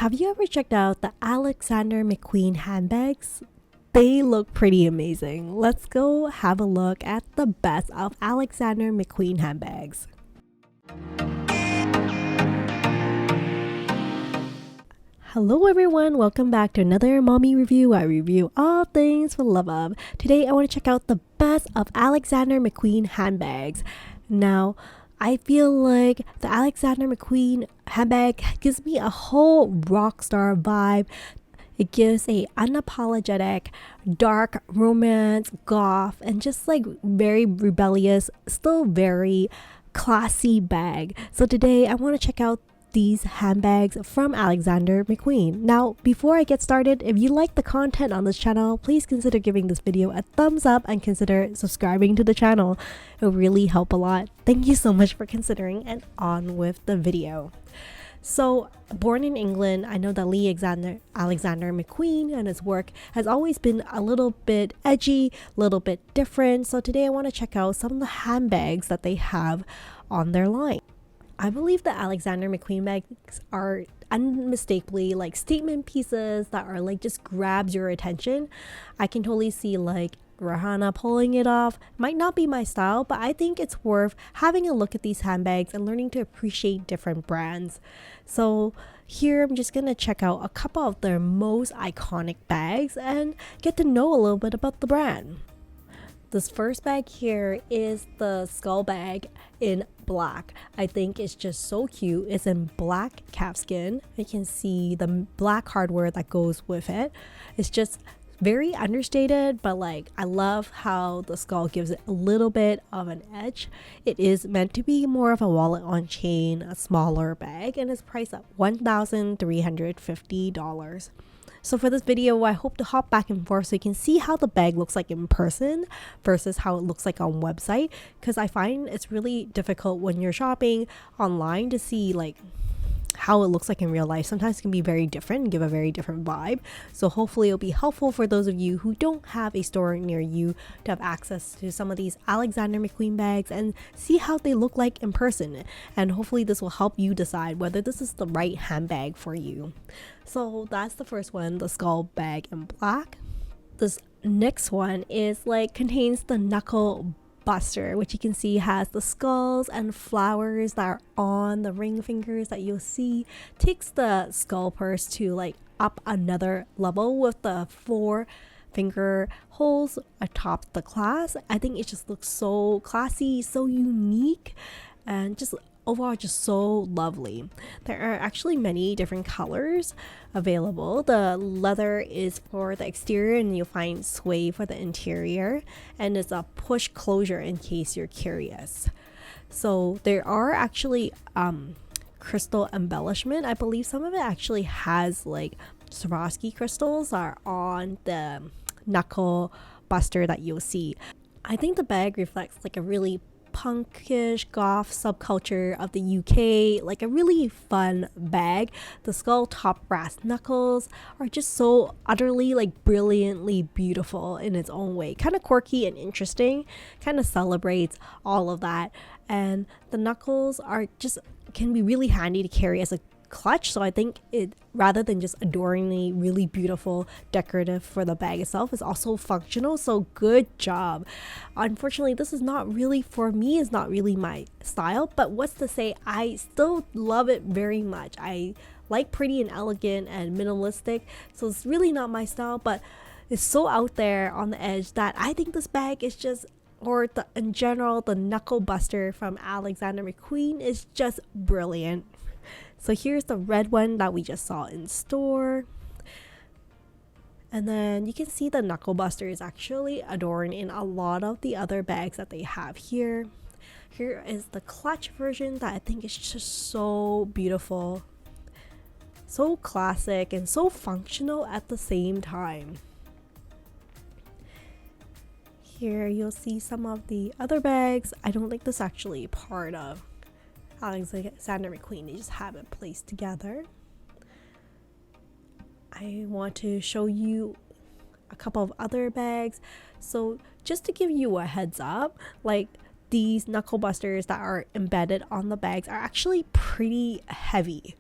Have you ever checked out the Alexander McQueen handbags? They look pretty amazing. Let's go have a look at the best of Alexander McQueen handbags. Hello everyone, welcome back to another mommy review. I review all things for love of. Today I want to check out the best of Alexander McQueen handbags. Now, I feel like the Alexander McQueen handbag gives me a whole rock star vibe. It gives a unapologetic, dark romance, goth, and just like very rebellious, still very classy bag. So today I want to check out these handbags from Alexander McQueen. Now, before I get started, if you like the content on this channel, please consider giving this video a thumbs up and consider subscribing to the channel. It will really help a lot. Thank you so much for considering, and on with the video. So, born in England, I know that Alexander McQueen and his work has always been a little bit edgy, a little bit different. So today I want to check out some of the handbags that they have on their line. I believe the Alexander McQueen bags are unmistakably like statement pieces that are like just grabs your attention. I can totally see like Rihanna pulling it off. Might not be my style, but I think it's worth having a look at these handbags and learning to appreciate different brands. So here I'm just gonna check out a couple of their most iconic bags and get to know a little bit about the brand. This first bag here is the skull bag in black. I think it's just so cute. It's in black calfskin. You can see the black hardware that goes with it. It's just very understated, but like I love how the skull gives it a little bit of an edge. It is meant to be more of a wallet on chain, a smaller bag, and it's priced at $1,350. So for this video, I hope to hop back and forth so you can see how the bag looks like in person versus how it looks like on website, because I find it's really difficult when you're shopping online to see like how it looks like in real life. Sometimes it can be very different and give a very different vibe. So hopefully it'll be helpful for those of you who don't have a store near you to have access to some of these Alexander McQueen bags and see how they look like in person. And hopefully this will help you decide whether this is the right handbag for you. So that's the first one, the skull bag in black. This next one is like contains the knuckle buster, which you can see has the skulls and flowers that are on the ring fingers that you'll see. Takes the skull purse to like up another level with the 4 finger holes atop the clasp. I think it just looks so classy, so unique, and just overall just so lovely. There are actually many different colors available. The leather is for the exterior and you'll find suede for the interior, and it's a push closure in case you're curious. So there are actually crystal embellishment. I believe some of it actually has like Swarovski crystals are on the knuckle buster that you'll see. I think the bag reflects like a really punkish goth subculture of the UK, like a really fun bag. The skull top brass knuckles are just so utterly like brilliantly beautiful in its own way, kind of quirky and interesting, kind of celebrates all of that. And the knuckles are just can be really handy to carry as a clutch, so I think it, rather than just adoringly really beautiful decorative for the bag itself, is also functional. So good job. Unfortunately, this is not really for me, it's not really my style, but what's to say, I still love it very much. I like pretty and elegant and minimalistic, so it's really not my style, but it's so out there on the edge that I think this bag is just, or in general, the knuckle buster from Alexander McQueen is just brilliant. So here's the red one that we just saw in store. And then you can see the knuckle buster is actually adorned in a lot of the other bags that they have here. Here is the clutch version that I think is just so beautiful, so classic, and so functional at the same time. Here you'll see some of the other bags. I don't think this is actually part of Alexander McQueen, they just have it placed together. I want to show you a couple of other bags. So just to give you a heads up, like these knuckle busters that are embedded on the bags are actually pretty heavy.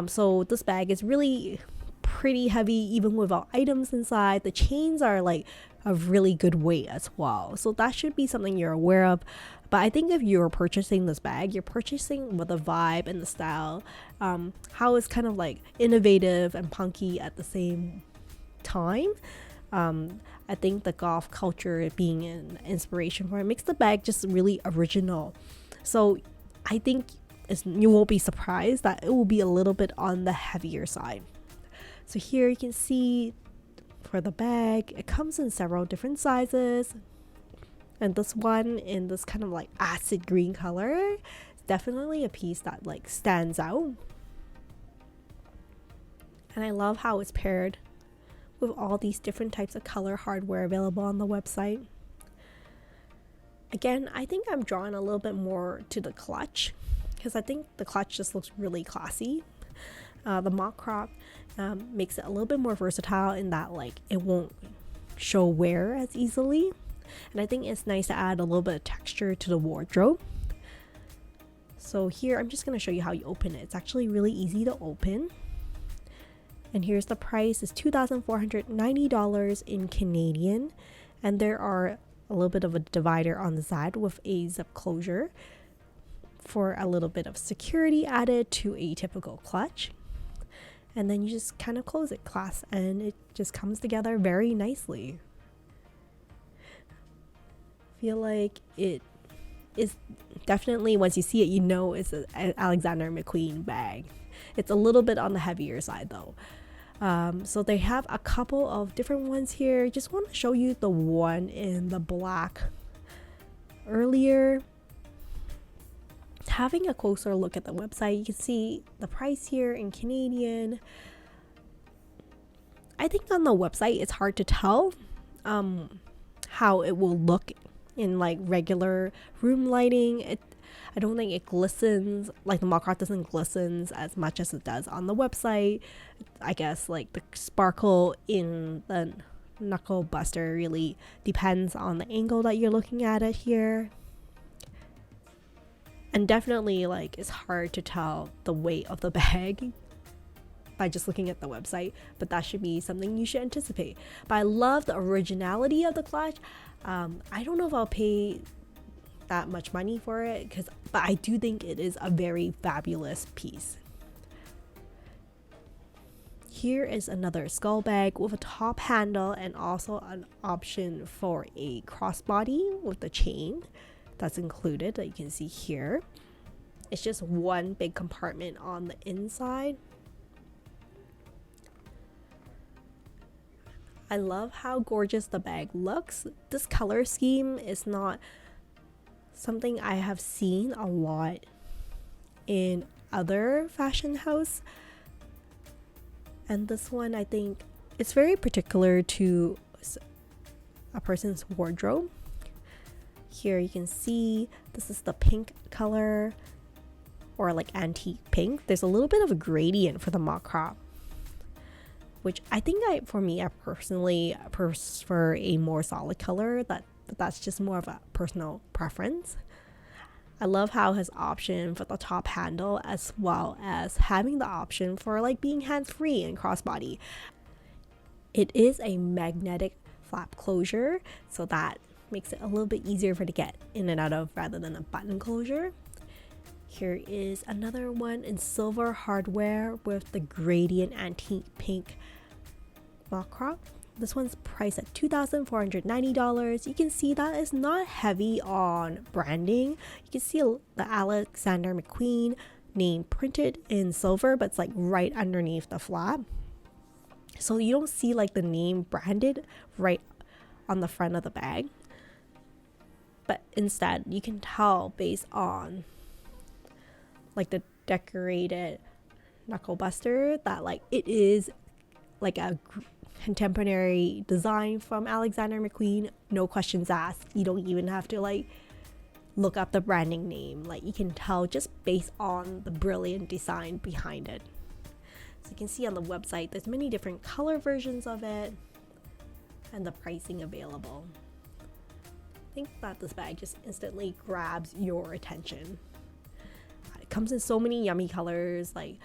So this bag is really pretty heavy even without items inside. The chains are like a really good weight as well, so that should be something you're aware of. But I think if you're purchasing this bag, you're purchasing with the vibe and the style, how it's kind of like innovative and punky at the same time. I think the golf culture being an inspiration for it makes the bag just really original. So I think you won't be surprised that it will be a little bit on the heavier side. So here you can see for the bag, it comes in several different sizes. And this one in this kind of like acid green color is definitely a piece that like stands out. And I love how it's paired with all these different types of color hardware available on the website. Again, I think I'm drawn a little bit more to the clutch because I think the clutch just looks really classy. The mock crop makes it a little bit more versatile in that like it won't show wear as easily. And I think it's nice to add a little bit of texture to the wardrobe. So here I'm just going to show you how you open it. It's actually really easy to open. And here's the price. It's $2,490 in Canadian. And there are a little bit of a divider on the side with a zip closure for a little bit of security added to a typical clutch. And then you just kind of close it, and it just comes together very nicely. Feel like it is definitely, once you see it, you know it's an Alexander McQueen bag. It's a little bit on the heavier side though. So they have a couple of different ones here. Just want to show you the one in the black earlier. Having a closer look at the website, you can see the price here in Canadian. I think on the website it's hard to tell how it will look in like regular room lighting. I don't think it glistens, like the mock doesn't glisten as much as it does on the website. I guess like the sparkle in the knuckle buster really depends on the angle that you're looking at it here. And definitely like it's hard to tell the weight of the bag by just looking at the website, but that should be something you should anticipate. But I love the originality of the clutch. I don't know if I'll pay that much money for it, but I do think it is a very fabulous piece. Here is another skull bag with a top handle and also an option for a crossbody with the chain that's included that you can see here. It's just one big compartment on the inside. I love how gorgeous the bag looks. This color scheme is not something I have seen a lot in other fashion house. And this one, I think it's very particular to a person's wardrobe. Here you can see this is the pink color, or like antique pink. There's a little bit of a gradient for the mock crop, which I think I personally prefer a more solid color. That's just more of a personal preference. I love how it has option for the top handle as well as having the option for like being hands-free and crossbody. It is a magnetic flap closure, so that makes it a little bit easier for it to get in and out of rather than a button closure. Here is another one in silver hardware with the gradient antique pink mock crop. This one's priced at $2,490. You can see that is not heavy on branding. You can see the Alexander McQueen name printed in silver, but it's like right underneath the flap. So you don't see like the name branded right on the front of the bag. But instead, you can tell based on like the decorated knuckle buster that like it is like a contemporary design from Alexander McQueen. No questions asked. You don't even have to like look up the branding name. Like you can tell just based on the brilliant design behind it. So you can see on the website there's many different color versions of it and the pricing available. I think that this bag just instantly grabs your attention. It comes in so many yummy colors like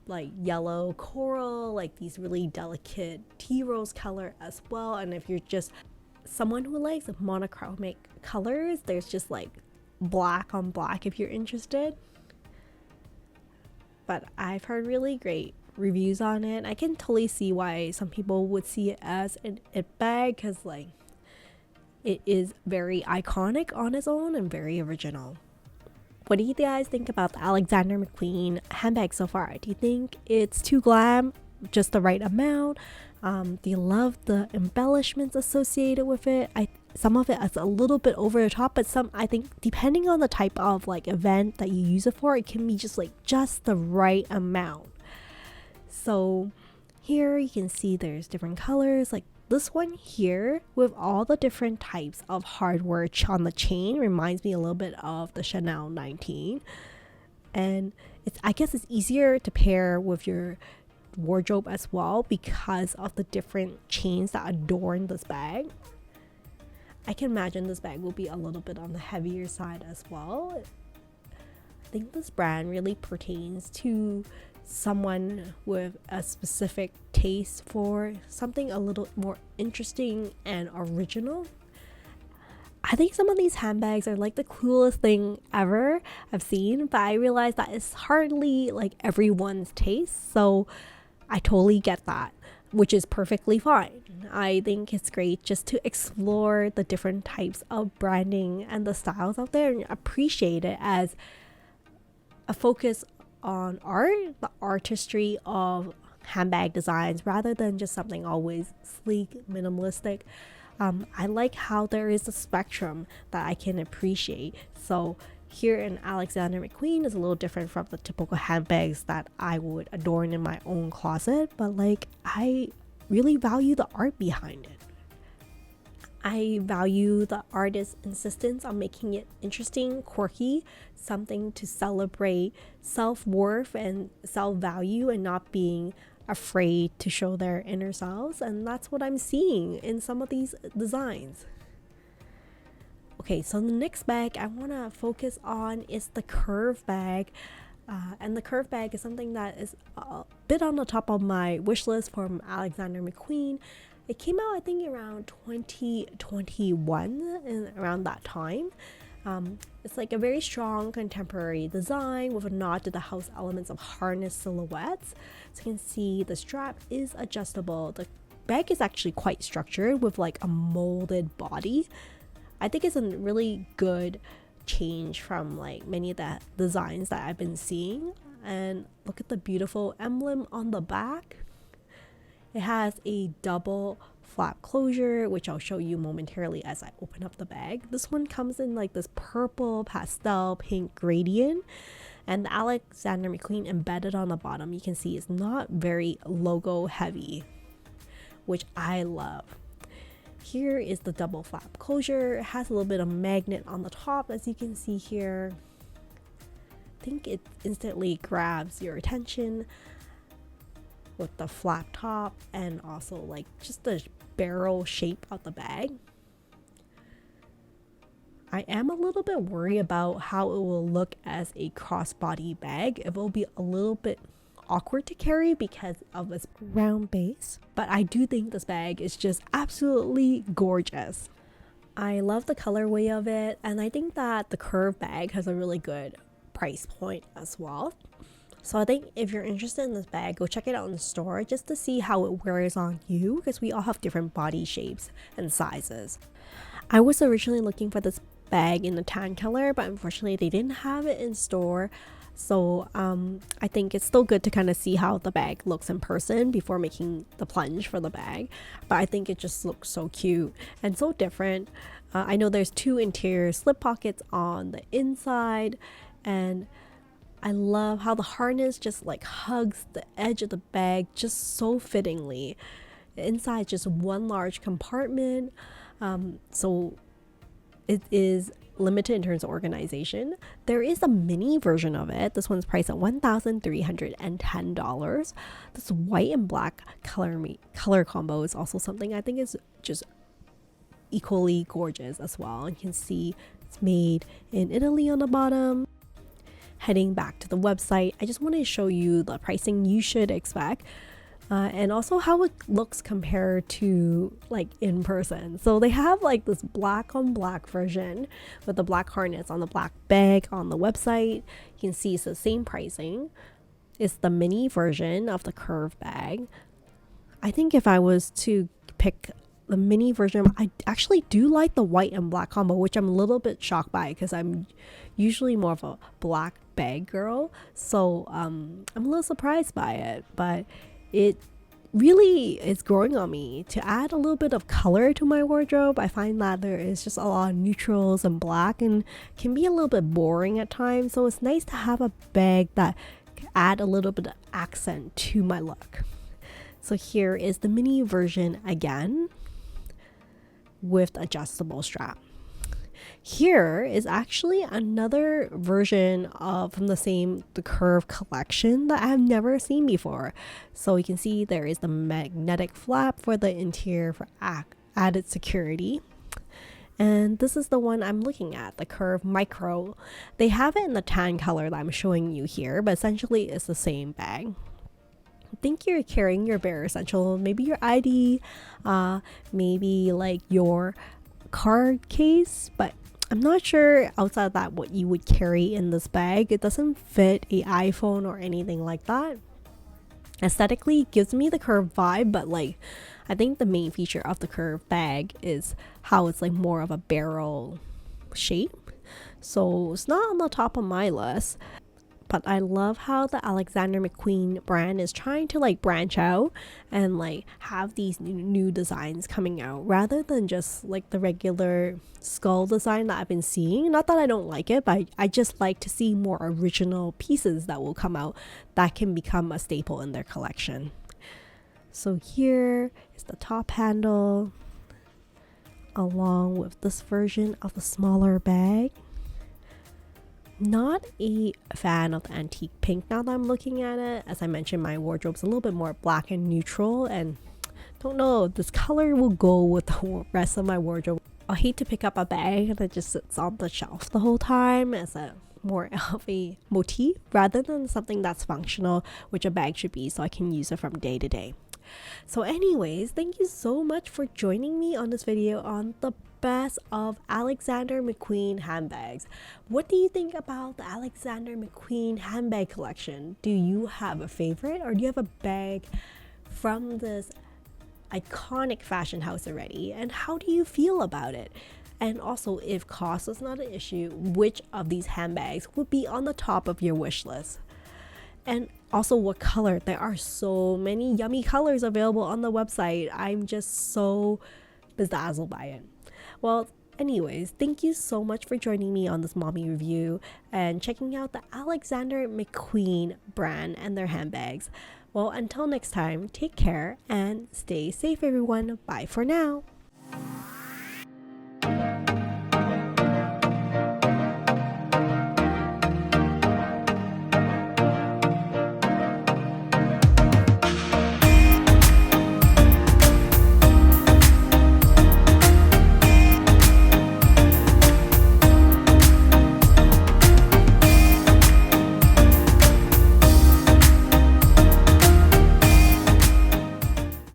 like yellow coral, like these really delicate tea rose color as well. And if you're just someone who likes monochromatic colors, there's just like black on black if you're interested. But I've heard really great reviews on it. I can totally see why some people would see it as an it bag, because like it is very iconic on its own and very original. What do you guys think about the Alexander McQueen handbag so far? Do you think it's too glam, just the right amount? Do you love the embellishments associated with it? Some of it is a little bit over the top, but some, I think, depending on the type of like event that you use it for, it can be just the right amount. So here you can see there's different colors, like this one here with all the different types of hardware on the chain reminds me a little bit of the Chanel 19. And I guess it's easier to pair with your wardrobe as well because of the different chains that adorn this bag. I can imagine this bag will be a little bit on the heavier side as well. I think this brand really pertains to someone with a specific taste for something a little more interesting and original. I think some of these handbags are like the coolest thing ever I've seen, but I realize that it's hardly like everyone's taste, so I totally get that, which is perfectly fine. I think it's great just to explore the different types of branding and the styles out there and appreciate it as a focus on art, the artistry of handbag designs, rather than just something always sleek, minimalistic. I like how there is a spectrum that I can appreciate. So here in Alexander McQueen is a little different from the typical handbags that I would adorn in my own closet, but like I really value the art behind it. I value the artist's insistence on making it interesting, quirky, something to celebrate self-worth and self-value and not being afraid to show their inner selves. And that's what I'm seeing in some of these designs. Okay, so the next bag I want to focus on is the curve bag. And the curve bag is something that is a bit on the top of my wish list from Alexander McQueen. It came out, I think, around 2021 and around that time. It's like a very strong contemporary design with a nod to the house elements of harness silhouettes. So you can see the strap is adjustable. The bag is actually quite structured with like a molded body. I think it's a really good change from like many of the designs that I've been seeing. And look at the beautiful emblem on the back. It has a double flap closure, which I'll show you momentarily as I open up the bag. This one comes in like this purple pastel pink gradient, and the Alexander McQueen embedded on the bottom, you can see, is not very logo heavy, which I love. Here is the double flap closure. It has a little bit of magnet on the top, as you can see here. I think it instantly grabs your attention with the flap top and also like just the barrel shape of the bag. I am a little bit worried about how it will look as a crossbody bag. It will be a little bit awkward to carry because of its round base, but I do think this bag is just absolutely gorgeous. I love the colorway of it, and I think that the curve bag has a really good price point as well. So I think if you're interested in this bag, go check it out in the store just to see how it wears on you, because we all have different body shapes and sizes. I was originally looking for this bag in the tan color, but unfortunately they didn't have it in store. So I think it's still good to kind of see how the bag looks in person before making the plunge for the bag. But I think it just looks so cute and so different. I know there's two interior slip pockets on the inside, and I love how the harness just like hugs the edge of the bag just so fittingly. The inside is just one large compartment, so it is limited in terms of organization. There is a mini version of it. This one's priced at $1,310. This white and black color combo is also something I think is just equally gorgeous as well. You can see it's made in Italy on the bottom. heading back to the website, I just want to show you the pricing you should expect. And also how it looks compared to like in person. So they have like this black on black version with the black harness on the black bag on the website. You can see it's the same pricing. It's the mini version of the curve bag. I think if I was to pick the mini version, I actually do like the white and black combo, which I'm a little bit shocked by because I'm usually more of a black bag girl. So I'm a little surprised by it, but it really is growing on me to add a little bit of color to my wardrobe. I find that there is just a lot of neutrals and black and can be a little bit boring at times. So it's nice to have a bag that can add a little bit of accent to my look. So here is the mini version again with adjustable strap. Here is actually another version of from the curve collection that I've never seen before. So you can see there is the magnetic flap for the interior for added security. And this is the one I'm looking at, the curve micro. They have it in the tan color that I'm showing you here, but essentially it's the same bag. I think you're carrying your bare essential, maybe your ID, maybe like your card case, but I'm not sure outside of that what you would carry in this bag. It doesn't fit a iPhone or anything like that. Aesthetically, it gives me the curve vibe, but like I think the main feature of the curve bag is how it's like more of a barrel shape. So it's not on the top of my list. But I love how the Alexander McQueen brand is trying to like branch out and like have these new designs coming out rather than just like the regular skull design that I've been seeing. Not that I don't like it, but I just like to see more original pieces that will come out that can become a staple in their collection. So here is the top handle along with this version of the smaller bag. Not a fan of the antique pink now that I'm looking at it. As I mentioned, my wardrobe's a little bit more black and neutral, and don't know if this color will go with the rest of my wardrobe. I hate to pick up a bag that just sits on the shelf the whole time as a more of a motif rather than something that's functional, which a bag should be, so I can use it from day to day. So anyways, thank you so much for joining me on this video on the best of Alexander McQueen handbags. What do you think about the Alexander McQueen handbag collection? Do you have a favorite, or do you have a bag from this iconic fashion house already? And how do you feel about it? And also, if cost is not an issue, which of these handbags would be on the top of your wish list? And also what color? There are so many yummy colors available on the website. I'm just so bedazzled by it. Well, anyways, thank you so much for joining me on this mommy review and checking out the Alexander McQueen brand and their handbags. Well, until next time, take care and stay safe, everyone. Bye for now.